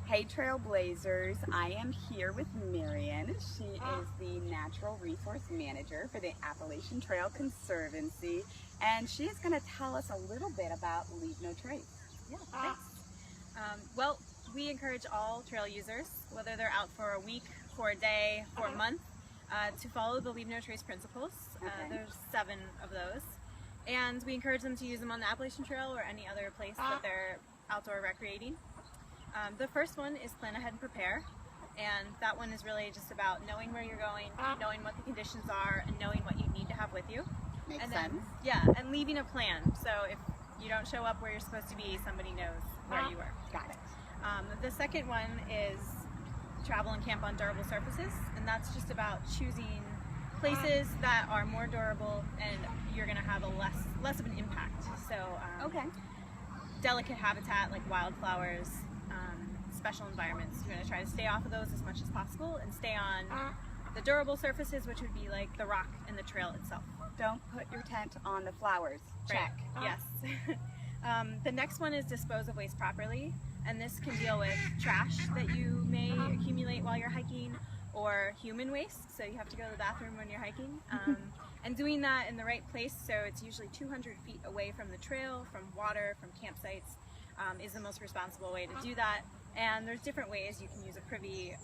Hey Trailblazers, I am here with Marion. She is the Natural Resource Manager for the Appalachian Trail Conservancy, and she is going to tell us a little bit about Leave No Trace. Yeah, thanks. Well, we encourage all trail users, whether they're out for a week, for a day, for a month, to follow the Leave No Trace principles. There's 7 of those, and we encourage them to use them on the Appalachian Trail or any other place that they're outdoor recreating. The first one is plan ahead and prepare, and that one is really just about knowing where you're going, knowing what the conditions are, and knowing what you need to have with you. Makes and sense. Then, yeah, and leaving a plan. So if you don't show up where you're supposed to be, somebody knows where you were. Got it. The second one is travel and camp on durable surfaces, and that's just about choosing places that are more durable and you're going to have a less of an impact. So delicate habitat like wildflowers, special environments. You're going to try to stay off of those as much as possible and stay on the durable surfaces, which would be like the rock and the trail itself. Don't put your tent on the flowers. Check. Right. Yes. The next one is dispose of waste properly, and this can deal with trash that you may accumulate while you're hiking, or human waste, so you have to go to the bathroom when you're hiking. And doing that in the right place, so it's usually 200 feet away from the trail, from water, from campsites, is the most responsible way to do that. And there's different ways. You can use a privy,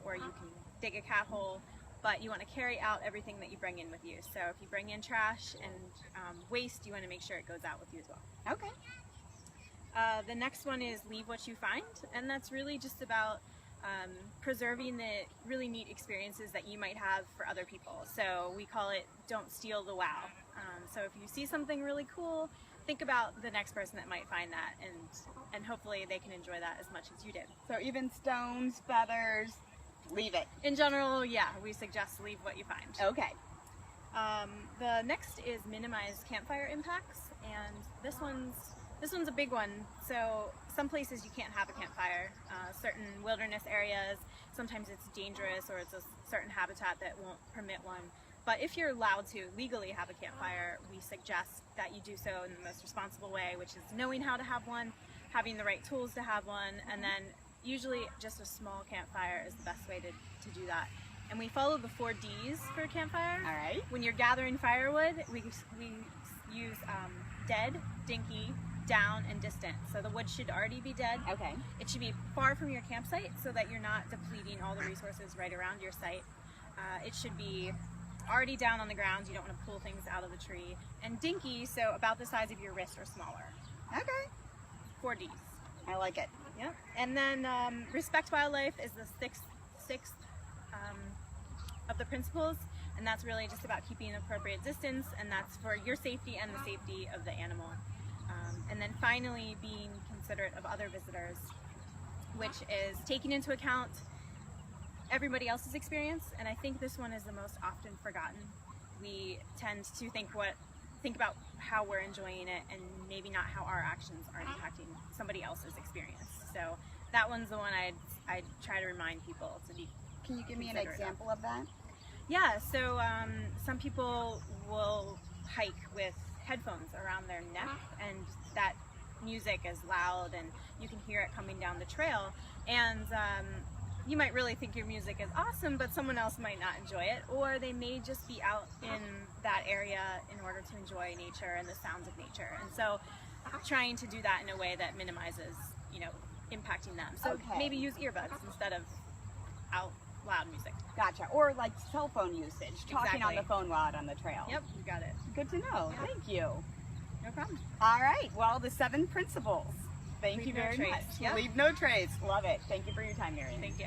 or you can dig a cat hole, but you want to carry out everything that you bring in with you. So if you bring in trash and waste, you want to make sure it goes out with you as well. Okay. The next one is leave what you find, and that's really just about preserving the really neat experiences that you might have for other people. So we call it don't steal the wow. So if you see something really cool, think about the next person that might find that, and hopefully they can enjoy that as much as you did. So even stones, feathers, leave it. In general, yeah, we suggest leave what you find. Okay. The next is minimize campfire impacts, and this one's a big one. So some places you can't have a campfire. Certain wilderness areas, sometimes it's dangerous or it's a certain habitat that won't permit one. But if you're allowed to legally have a campfire, we suggest that you do so in the most responsible way, which is knowing how to have one, having the right tools to have one, and then usually just a small campfire is the best way to do that. And we follow the 4 Ds for a campfire. All right. When you're gathering firewood, we use dead, dinky, down, and distant. So the wood should already be dead. Okay. It should be far from your campsite so that you're not depleting all the resources right around your site. It should be already down on the ground. You don't want to pull things out of the tree. And dinky, so about the size of your wrist or smaller. Okay. 4 Ds. I like it. Yep. And then respect wildlife is the sixth of the principles, and that's really just about keeping an appropriate distance, and that's for your safety and the safety of the animal. And then finally, being considerate of other visitors, which is taking into account everybody else's experience, and I think this one is the most often forgotten. We tend to think about how we're enjoying it and maybe not how our actions are impacting somebody else's experience. So that one's the one I'd try to remind people to be. Can you give me an example of that? Yeah, so some people will hike with headphones around their neck, and that music is loud and you can hear it coming down the trail, and you might really think your music is awesome, but someone else might not enjoy it, or they may just be out in that area in order to enjoy nature and the sounds of nature. And so trying to do that in a way that minimizes, impacting them. So maybe use earbuds instead of out loud music. Gotcha. Or like cell phone usage, talking on the phone while out on the trail. Yep, you got it. Good to know. Yeah. Thank you. No problem. All right. Well, the 7 principles. Thank you Leave no very trace. much. Yep. Leave no trace. Love it. Thank you for your time, Marion. Thank you.